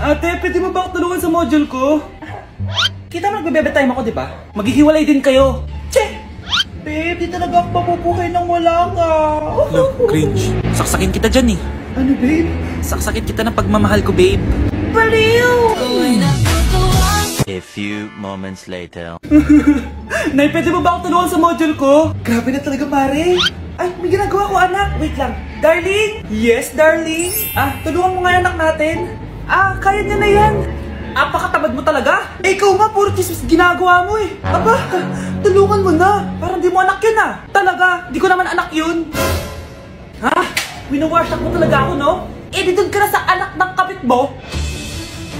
Ate, pwede mo ba ako tulungan sa module ko? Kita mo nagbe-bebe time ako, di ba? Maghihiwalay din kayo. Che! Babe, di talaga ako mapupuhay nang wala ka. Look, cringe. Saksakin kita dyan eh. Ano, babe? Saksakin kita ng pagmamahal ko, babe. Baliw! A few moments later. Nay, pwede mo ba ako tulungan sa module ko? Grabe na talaga, pare. Ay, may ginagawa ko, anak. Wait lang. Darling? Yes, darling? Tulungan mo nga yung anak natin. Kaya niya na yan. Apakatamad mo talaga. Ikaw nga, puro chismis ginagawa mo eh. Aba, tulungan mo na. Parang di mo anak yun Talaga, di ko naman anak yun. Winawasak mo talaga ako, no? Di doon ka na sa anak ng kapit mo.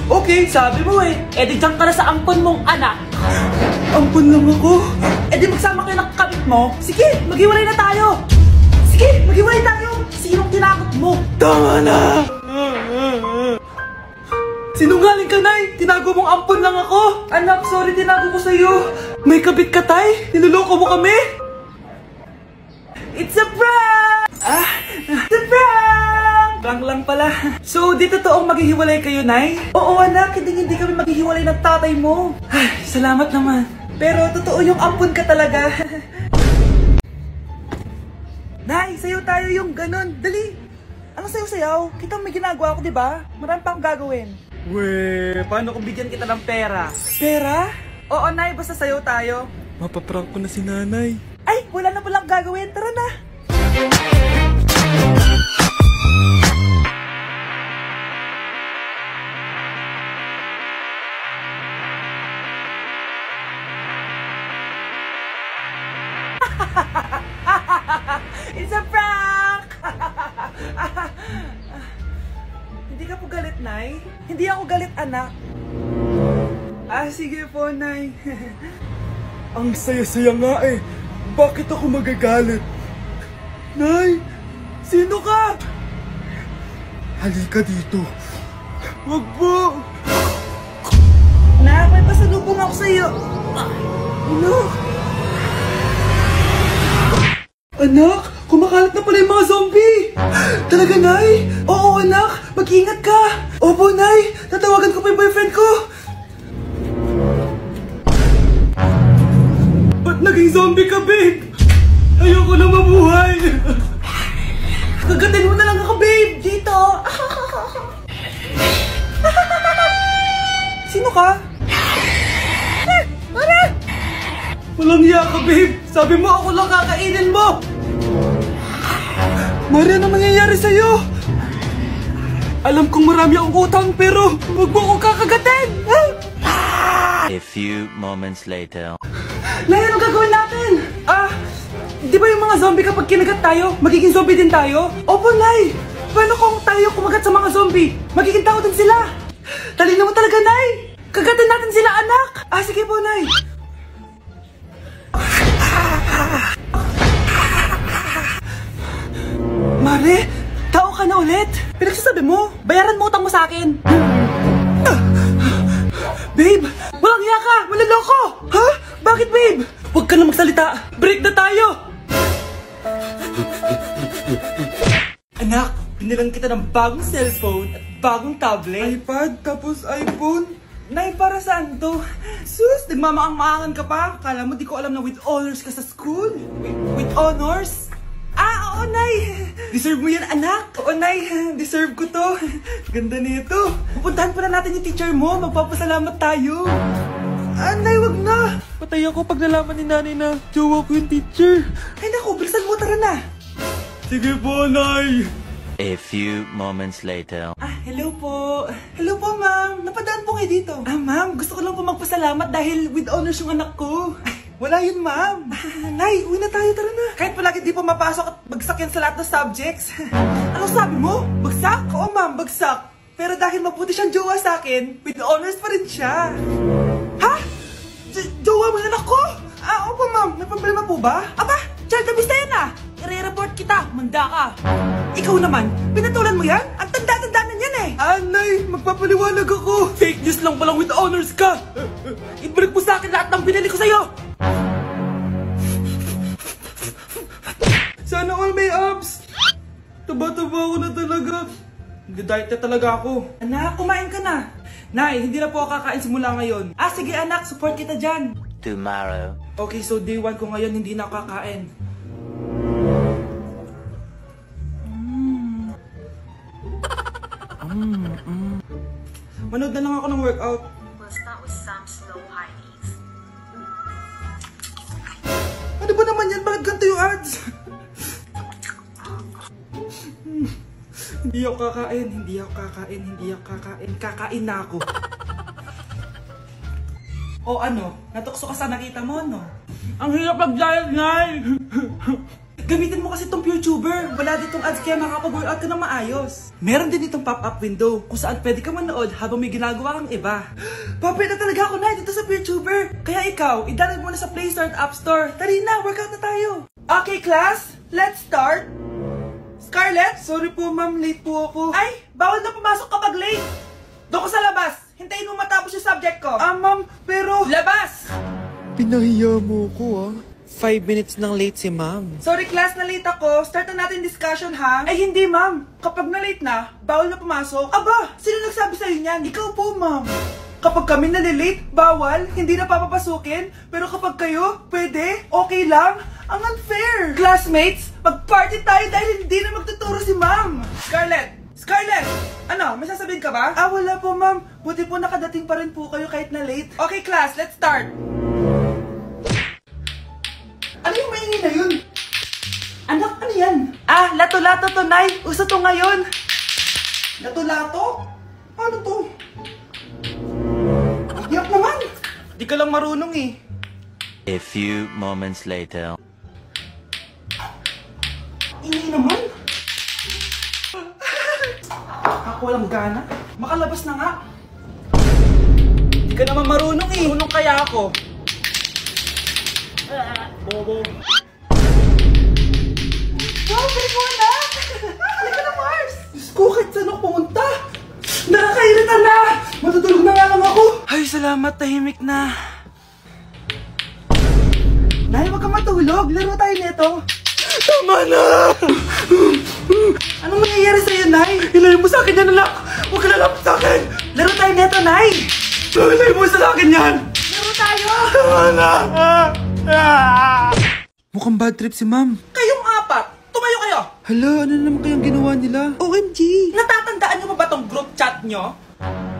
Okay, sabi mo eh. Di dyan ka na sa ampon mong anak. Ampon lang ako? Di magsama kayo ng kapit mo. Sige, maghiwalay na tayo. Sige, maghiwalay tayo. Sinong tinakot mo? Tama na! Sinungaling ka, Nay! Tinago mong ampon lang ako! Anak, sorry, tinago ko sa'yo! May kabit ka, Tay? Niloloko mo kami? It's a prank! It's a prank! Prank lang pala. So, di totoong maghihiwalay kayo, Nay? Oo, anak, hindi kami maghihiwalay ng tatay mo. Ay, salamat naman. Pero totoo yung ampon ka talaga. Nay, sayo tayo yung ganun. Dali! Ano sayo-sayaw? Kita may ginagawa ko, di ba? Marami pa akong gagawin. Weh, paano kung bigyan kita ng pera? Pera? Oo, Nay, basta sayo tayo. Mapaprank ko na si nanay. Ay, wala na palang gagawin. Tara na. It's a prank! Hindi ka po galit, Nay? Hindi ako galit, anak. Sige po, Nay. Ang saya-saya nga eh. Bakit ako magagalit? Nay, sino ka? Halika dito. Wag po. Nak, may pasalubong ako sa'yo. Anak! Anak, kumakalat na pala yung mga zombie! Talaga, Nay? Oo, anak! Mag-ingat ka! Opo, Nay! Tatawagan ko pa yung boyfriend ko! Ba't naging zombie ka, babe? Ayoko na mabuhay! Kagatin mo na lang ako, babe! Dito! Sino ka? Walang hiya ka, babe! Sabi mo ako lang kakainin mo! Maria, ano nangyayari sa'yo? Alam kong marami akong utang pero huwag mo akong kakagatin! A few moments later. Nay, ano gagawin natin? Di ba yung mga zombie kapag kinagat tayo, magiging zombie din tayo? Opo, Nay! Paano kung tayo kumagat sa mga zombie? Magiging tao din sila! Talino mo talaga, Nay! Kagatin natin sila, anak! Sige po, Nay! Mare, tao ka na ulit? Pinagsasabi mo, bayaran mo utang mo sa akin. Babe, walang hiya ka! Manloloko! Ha? Bakit, babe? Huwag ka na magsalita! Break na tayo! Anak, binilang kita ng bagong cellphone at bagong tablet. iPad, tapos iPhone? Nay, para saan to? Sus, nagmamaang-maangan ka pa? Kala mo di ko alam na with honors ka sa school? With honors? Oo, Nay! Deserve mo yan, anak! Oo, Nay! Deserve ko to! Ganda nito! Pupuntahan pa na natin yung teacher mo! Magpapasalamat tayo! Nay, wag na! Patay ako pag nalaman ni nanay na jowa ko yung teacher. Ay naku, bilisan mo, tara na! Sige po, Nay! A few moments later. Hello po! Hello po, ma'am! Napadaan po kayo dito. Ma'am, gusto ko lang po magpasalamat dahil with honors yung anak ko. Wala yun, ma'am. Nay, uwi na tayo, tara na. Kahit palagi di pa mapasok at bagsak yan sa lahat ng subjects. Ano sabi mo? Bagsak? Oo, ma'am, bagsak. Pero dahil mabuti siyang jowa sa akin, with honors pa rin siya. Ha? Jowa mo yan ako? Opo, ma'am. May problema po ba? Aba, child abuse na yan I-report kita, manda ka. Ikaw naman, pinatulan mo yan? Ang tanda-tanda na yan Nay, magpapaliwanag ako. Fake news lang palang with honors ka. Ibalik mo sa akin lahat ng binili ko sa'yo. Sana all may abs. Taba-taba ako na talaga. Nag-diet na talaga ako. Anak, kumain ka na. Nay, hindi na po ako kakain simula ngayon. Ah, sige anak, support kita dyan. Tomorrow. Okay, so day 1 ko ngayon, hindi na ako kakain. Manood na lang ako ng workout. We'll start with some slow high knees. Ano ba naman yan? Bakit ganito yung ads? Hindi ako kakain, hindi ako kakain, hindi ako kakain. Kakain na ako. O ano? Natukso ka sa nakita mo, no? Ang hirap mag-diet, Nay! Gamitin mo kasi itong PureTuber. Wala ditong ads kaya makapag-workout ka na maayos. Meron din itong pop-up window kung saan pwede ka manood habang may ginagawa kang iba. Papi na talaga ako, Nay, dito sa PureTuber. Kaya ikaw, i-download mo na sa Play Store at App Store. Tari na, workout na tayo. Okay, class, let's start. Scarlett? Sorry po, ma'am. Late po ako. Ay, bawal na pumasok kapag late. Doon ko sa labas. Hintayin mo matapos yung subject ko. Ah, ma'am, pero... Labas! Pinahiya mo ko 5 minutes nang late si ma'am. Sorry class, na late ako. Start na natin discussion ha. Ay hindi ma'am. Kapag na late na, bawal na pumasok. Aba, sino nagsabi sa'yo niyan? Ikaw po ma'am. Kapag kami na-late, bawal, hindi na papapasukin. Pero kapag kayo, pwede, okay lang. Ang unfair. Classmates, mag-party tayo dahil hindi na magtuturo si ma'am. Scarlett! Scarlett! Ano, may sasabihin ka ba? Ah, wala po ma'am. Buti po nakadating pa rin po kayo kahit na late. Okay class, let's start. Ano yung maingin na yun? Anak, ano yan? Ah, lato-lato to, Nay. Uso to ngayon. Lato-lato? Ano to? Iyak naman. Di ka lang marunong eh. A few moments later. Ingay naman. Ako walang gana. Makalabas na nga. Di ka naman marunong eh. Marunong kaya ako. Bobo. Wow, very good na! Halika na, Mars! Diyos ko, kahit saan ako pumunta. Nakakairita na! Matutulog na nga lang ako. Ay, salamat, tahimik na. Nay, wag ka matulog. Laro tayo nito. Tama na! Anong mangyayari sa'yo, Nay? Ilayo mo sa akin yan, anak! Huwag ka lalapit sa akin! Laro tayo nito, Nay! Ilayo mo sa akin yan! Laro tayo! Tama na! Mukhang bad trip si ma'am. Kayong apat, tumayo kayo! Hala, ano naman kayang ginawa nila? OMG! Natatandaan niyo ba tong group chat nyo?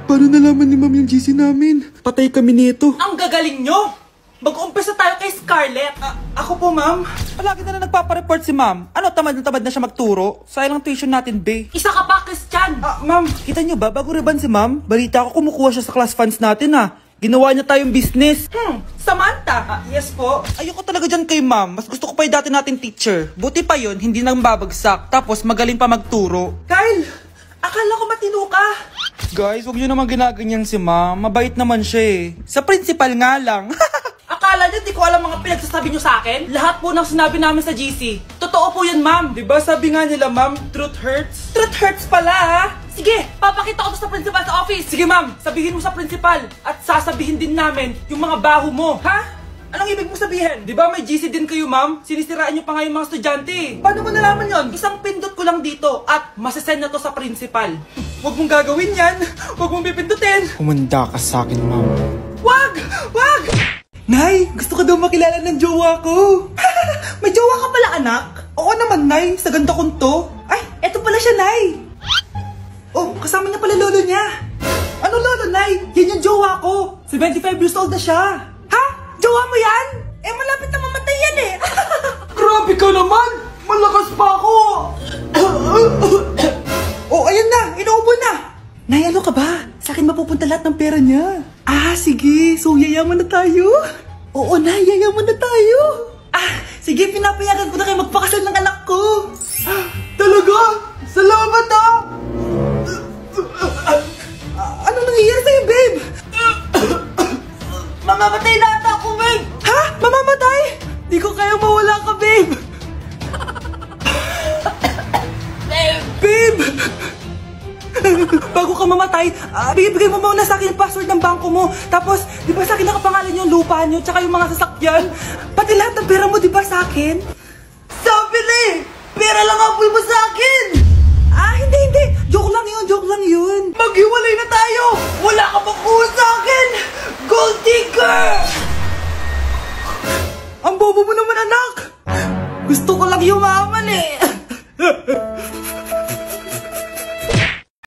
Paano nalaman ni ma'am yung GC namin? Patay kami nito. Ang gagaling nyo! Mag-umpisa tayo kay Scarlett. Ako po, ma'am. Palagi na nagpapareport si ma'am. Ano, tamad na siya magturo? Sayang tuition natin, be. Isa ka pa, Christian! Ma'am, kita niyo ba, bago riban si ma'am, balita ko kumukuha siya sa class funds natin Ginawa niya tayong business. Samantha! Yes po. Ayoko talaga dyan kay ma'am. Mas gusto ko pa yung dati nating teacher. Buti pa yun, hindi nang babagsak. Tapos magaling pa magturo. Kyle! Akala ko matino ka. Guys, huwag niyo naman ginaganyan si ma'am. Mabait naman siya Sa principal nga lang. Akala niyo di ko alam mga pinagsasabi niyo sa akin? Lahat po ng sinabi namin sa GC. Totoo po yan, ma'am. Diba sabi nga nila ma'am, truth hurts? Truth hurts pala, ha? Sige, papakita ko to sa principal sa office. Sige, ma'am. Sabihin mo sa principal. At sasabihin din namin yung mga baho mo. Ha? Anong ibig mo sabihin? Di ba may GC din kayo ma'am? Sinisiraan niyo pa nga yung mga estudyante. Paano mo nalaman yon? Isang pindot ko lang dito at masasend na to sa principal. Huwag mong gagawin yan. Huwag mong pipindutin. Humanda ka sa akin, ma'am. Wag! Wag! Nay, gusto ko daw makilala ng jowa ko. May jowa ka pala, anak? Oo naman, Nay. Sa ganda kong to. Ay, eto pala siya, Nay. Oh, kasama niya pala lolo niya. Ano lolo, Nay? Yan yung jowa ko. 75 years old na siya. Ha? Jowa mo yan? Eh, malapit na mamatay yan eh. Grabe ka naman! Malakas pa ako! Oh, ayan na. Inuubo na. Nay, ano ka ba? Sa akin mapupunta lahat ng pera niya. Ah, sige. So, yayaman na tayo? Oo, Nay. Yayaman na tayo. Ah, sige. Pinapayagan ko na kayo magpakasal ng anak ko. Talaga? Salamat Ano nangyayari sa'yo, babe? Mamamatay na ata ako, babe! Ha? Mamamatay? Di ko kaya mawala ka, babe! Babe! Bago ka mamatay, bigay mo muna sa akin yung password ng bangko mo. Tapos, di ba sa akin nakapangalan yung lupa nyo, tsaka yung mga sasakyan? Pati lahat ng pera mo, di ba sa akin? Sabi na eh! Pera lang ang apoy mo sa akin! Ah, hindi! Joke lang yun, joke lang yun. Maghiwalay na tayo! Wala ka makuha sa akin! Gold digger! Ang bobo mo naman, anak! Gusto ko lang yumaman eh.